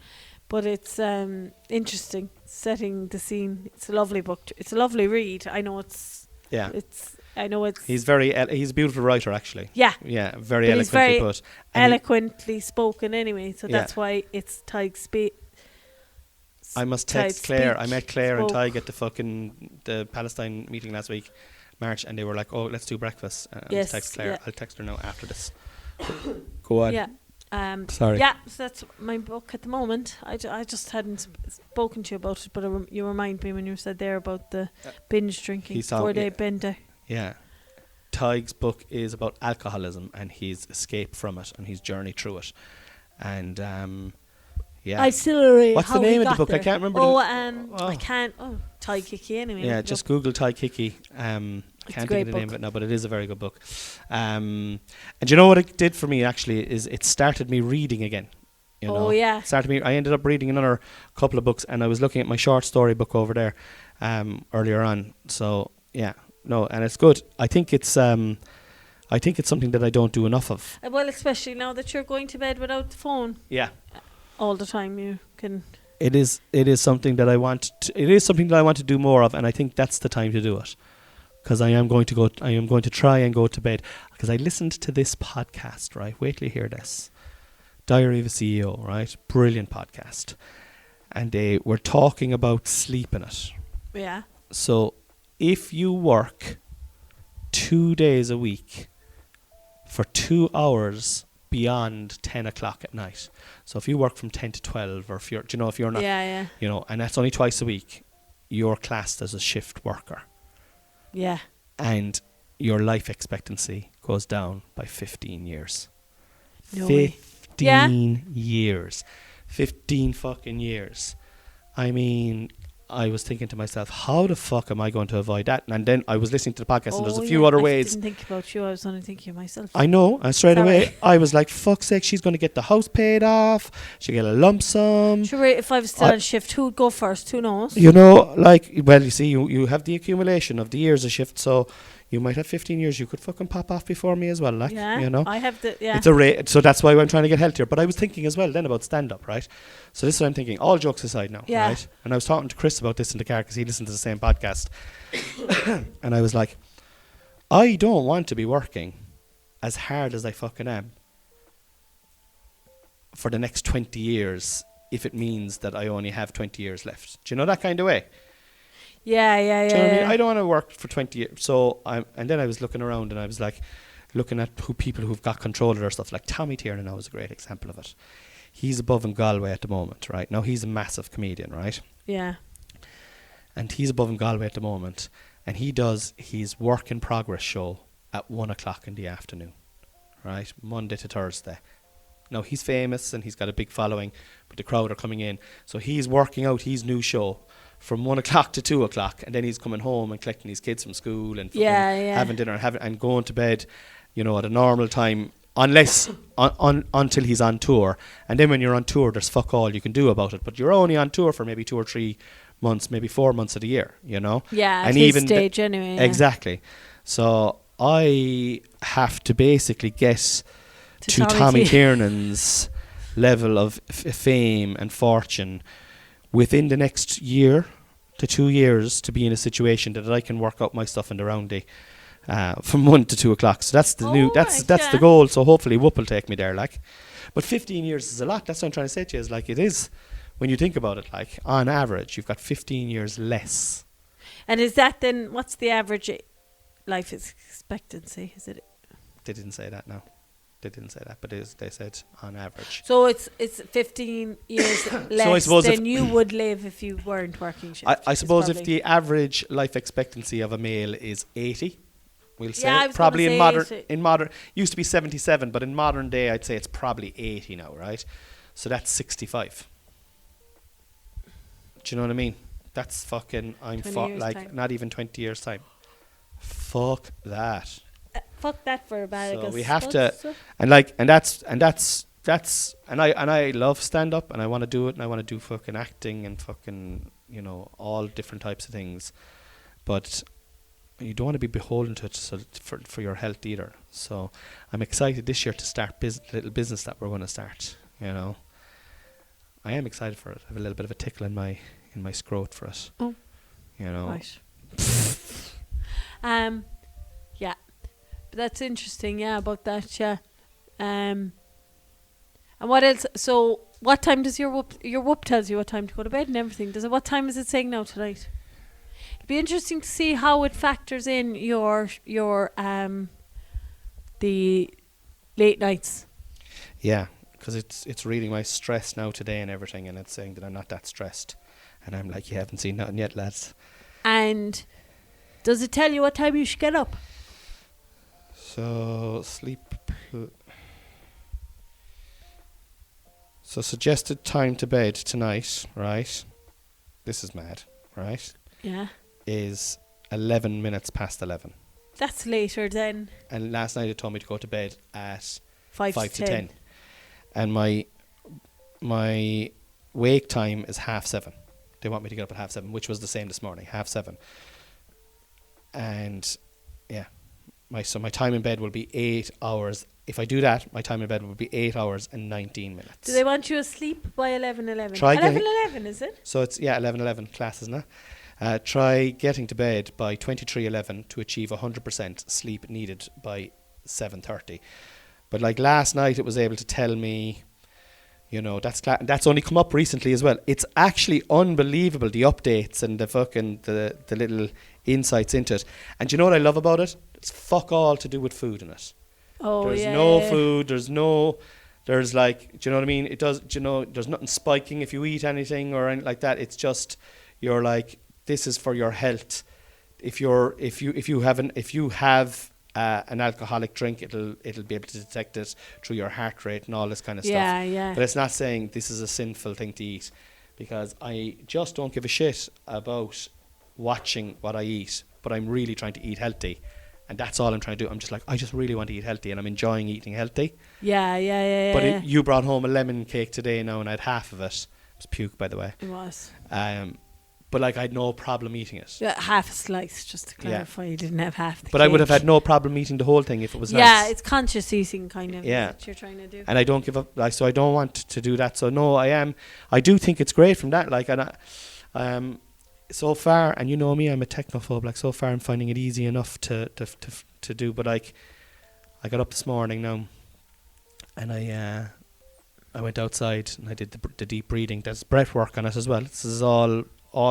But it's interesting, setting the scene. It's a lovely book. It's a lovely read. I know it's.
Yeah.
He's
he's a beautiful writer, actually.
Yeah.
Yeah, very
But
eloquently
he's very
put.
eloquently spoken anyway, so that's why it's Tig's
I must text Claire. I met Claire and
spoke.
Tig at the Palestine meeting last week, March, and they were like, "Oh, let's do breakfast."
Yes,
Text Claire.
yeah.
I'll text her now after this. Go on.
Yeah.
Sorry.
Yeah, so that's my book at the moment. I just hadn't spoken to you about it, but you remind me when you said there about the binge drinking, 4-day bender.
Yeah. Tig's book is about alcoholism and his escape from it and his journey through it. And yeah.
I still read.
What's the name of the book?
There.
I can't remember.
I can't. Oh, Tig Kiki anyway.
Yeah, just Google Tig Kiki. Can't think of the name of it now, but it is a very good book. And you know what it did for me actually is it started me reading again. You know,
yeah.
I ended up reading another couple of books, and I was looking at my short story book over there earlier on. So yeah, no, and it's good. I think it's something that I don't do enough of.
Well, especially now that you're going to bed without the phone.
Yeah.
All the time, you can.
It is something that I want. It is something that I want to do more of, and I think that's the time to do it. Because I am going to try and go to bed. Because I listened to this podcast, right? Wait till you hear this. Diary of a CEO, right? Brilliant podcast. And they were talking about sleep in it.
Yeah.
So if you work 2 days a week for 2 hours beyond 10 o'clock at night. So if you work from 10 to 12, or if you're not, and that's only twice a week, you're classed as a shift worker.
Yeah.
And your life expectancy goes down by 15 years.
No
15 years. 15 fucking years. I mean, I was thinking to myself, how the fuck am I going to avoid that? And then I was listening to the podcast, and there's a few other ways.
I didn't think about you. I was only thinking of myself.
I know. And straight away, I was like, fuck's sake, she's going to get the house paid off. She'll get a lump sum.
Sure, if I was still on shift, who would go first? Who knows?
You know, you see, you have the accumulation of the years of shift, so you might have 15 years. You could fucking pop off before me as well, you know.
I have
It's a rate, so that's why I'm trying to get healthier. But I was thinking as well then about stand-up, right? So this is what I'm thinking. All jokes aside now, right? And I was talking to Chris about this in the car because he listened to the same podcast. And I was like, I don't want to be working as hard as I fucking am for the next 20 years if it means that I only have 20 years left. Do you know that kind of way?
Yeah.
Do you know what I mean? I don't want to work for 20 years. So and then I was looking around and I was like, looking at people who've got control of their stuff. Like Tommy Tiernan now is a great example of it. He's above in Galway at the moment, right? Now he's a massive comedian, right?
Yeah.
And he's above in Galway at the moment. And he does his work in progress show at 1 o'clock in the afternoon, right? Monday to Thursday. Now he's famous and he's got a big following, but the crowd are coming in. So he's working out his new show from 1 o'clock to 2 o'clock, and then he's coming home and collecting his kids from school and having dinner and going to bed, you know, at a normal time unless until he's on tour, and then when you're on tour, there's fuck all you can do about it. But you're only on tour for maybe 2 or 3 months, maybe 4 months of the year, you know.
Yeah,
and
at his
even
stage anyway. Yeah.
Exactly. So I have to basically get to Tommy Tiernan's level of fame and fortune within the next year to 2 years to be in a situation that I can work out my stuff in the roundy from 1 to 2 o'clock. So that's the that's the goal. So hopefully Whoop will take me there, like. But 15 years is a lot. That's what I'm trying to say to you. Is like it is when you think about it. Like on average, you've got 15 years less.
And is that then? What's the average life expectancy? Is it?
They didn't say that. No, they didn't say that. But they said on average.
So it's 15 years less than you would live if you weren't working shift.
I suppose if the average life expectancy of a male is 80. We'll say
I was
probably
say
in modern used to be 77, but in modern day I'd say it's probably 80 now, right? So that's 65. Do you know what I mean? That's fucking not even 20 years time. Fuck that.
Fuck that for about.
So we have to, and I love stand up and I want to do it and I want to do fucking acting and fucking all different types of things, but you don't want to be beholden to it for your health either. So I'm excited this year to start little business that we're going to start. I am excited for it. I have a little bit of a tickle in my scrot for it.
Oh, right. Yeah, but that's interesting. Yeah, about that. Yeah. And what else? So what time does your whoop tells you what time to go to bed and everything? What time is it saying now tonight? It'd be interesting to see how it factors in your the late nights.
Yeah, because it's reading my stress now today and everything, and it's saying that I'm not that stressed, and I'm like, you haven't seen nothing yet, lads. And
does it tell you what time you should get up?
So So suggested time to bed tonight, right? This is mad, right?
Yeah.
Is 11 minutes past 11.
That's later then.
And last night it told me to go to bed at
5 to 10.
And my wake time is 7:30. They want me to get up at 7:30, which was the same this morning, 7:30. And yeah, my time in bed will be 8 hours. If I do that, my time in bed will be 8 hours and 19 minutes.
Do they want you asleep by 11:11?
Try
11:11, is it?
So it's 11:11 class, isn't it? Try getting to bed by 23:11 to achieve 100% sleep needed by 7:30. But like last night, it was able to tell me, that's only come up recently as well. It's actually unbelievable, the updates and the fucking the little insights into it. And do you know what I love about it? It's fuck all to do with food in it.
Oh,
there's no food. There's like, do you know what I mean? It does. Do you know? There's nothing spiking if you eat anything or anything like that. It's just you're like, this is for your health. If you have an alcoholic drink, it'll be able to detect it through your heart rate and all this kind of stuff.
Yeah.
But it's not saying this is a sinful thing to eat, because I just don't give a shit about watching what I eat. But I'm really trying to eat healthy. And that's all I'm trying to do. I'm just like, I just really want to eat healthy, and I'm enjoying eating healthy.
Yeah.
But you brought home a lemon cake today now, and I had half of it. It was puke, by the way.
It was.
But like, I had no problem eating it.
Yeah, half a slice, just to clarify. You didn't have half the
But
cake.
I would have had no problem eating the whole thing if it was nice.
Yeah, it's conscious eating kind of.
Yeah.
What you're trying to do.
And I don't give up. Like, so I don't want to do that. So no, I do think it's great from that. Like, and so far, and you know me, I'm a technophobe. Like, so far, I'm finding it easy enough to do. But like, I got up this morning now, and I went outside and I did the deep breathing. There's breath work on it as well. This is all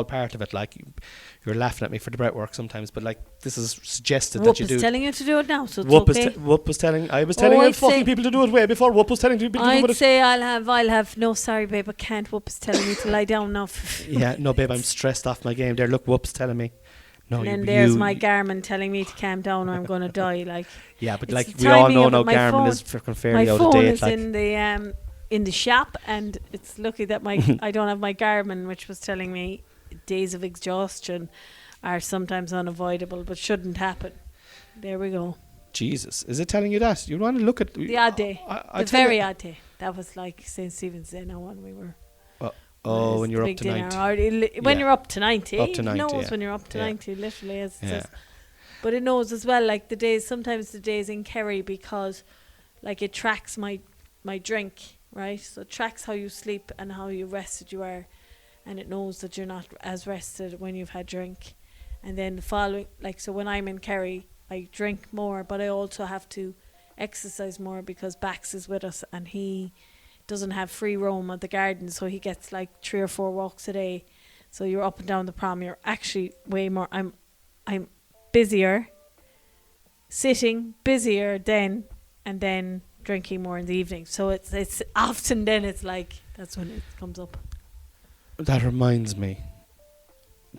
part of it. Like, you're laughing at me for the breath work sometimes, but like, this is suggested that you do.
Whoop is telling you to do it now, so it's
Whoop
okay.
Whoop was telling. I was telling fucking people to do it way before Whoop was telling people to do it.
I'd say I'll have. No, sorry, babe, I can't. Whoop is telling me to lie down now.
Yeah, no, babe, I'm stressed off my game. There, look, Whoop's telling me. No,
and then there's my Garmin telling me to calm down or I'm going to die. Like,
yeah, but like, we all know now, Garmin is freaking fairly out of date.
My phone is like, in the shop, and it's lucky that I don't have my Garmin, which was telling me days of exhaustion are sometimes unavoidable but shouldn't happen. There we go.
Jesus, is it telling you that? You want to look at
The odd day.
I
The very odd day. That was like St. Stephen's Day now when we were...
Oh, when you're up to 90.
When you're up to 90.
Up to 90,
it knows
yeah.
when you're up to
Yeah.
90, literally. As it
Yeah.
says. But it knows as well, like the days, sometimes the days in Kerry, because like it tracks my drink, right? So it tracks how you sleep and how you rested you are. And it knows that you're not as rested when you've had drink. And then the following, like, so when I'm in Kerry, I drink more, but I also have to exercise more because Bax is with us and he doesn't have free roam of the garden, so he gets like 3 or 4 walks a day. So you're up and down the prom. You're actually way more. I'm busier, sitting busier then, and then drinking more in the evening. So it's often then it's like that's when it comes up.
That reminds me,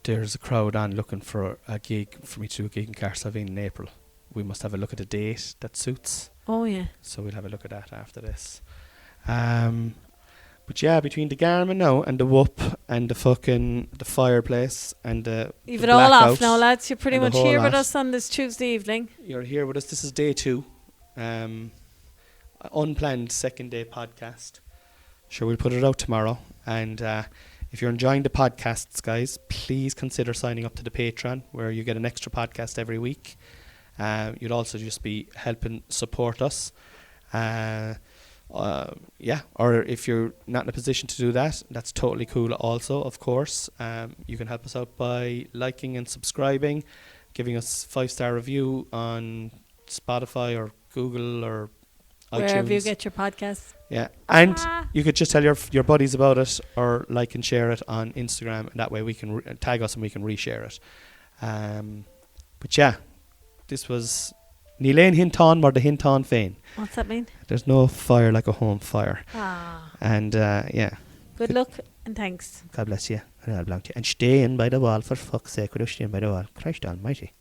there's a crowd on looking for a gig for me to do a gig in Carsavine in April. We must have a look at a date that suits.
Oh yeah.
So we'll have a look at that after this. But yeah, between the Garmin now and the whoop and the fireplace and the
You've
the
it all off
blackout
now, lads. You're pretty
and the
much
whole
here with
lot.
us on this Tuesday evening.
You're here with us. This is day 2. Unplanned second day podcast. Sure, we'll put it out tomorrow. And if you're enjoying the podcasts, guys, please consider signing up to the Patreon, where you get an extra podcast every week. You'd also just be helping support us. Or if you're not in a position to do that, that's totally cool also, of course. You can help us out by liking and subscribing, giving us 5-star review on Spotify or Google or
Wherever
iTunes.
you get your podcasts.
Yeah, and you could just tell your buddies about it, or like and share it on Instagram, and that way we can tag us and we can reshare it. But yeah, this was Níl tinteán mar de tinteán féin.
What's that mean?
There's no fire like a home fire. And yeah.
Good luck and thanks.
God bless you. And stay in by the wall, for fuck's sake. Stay in by the wall. Christ almighty.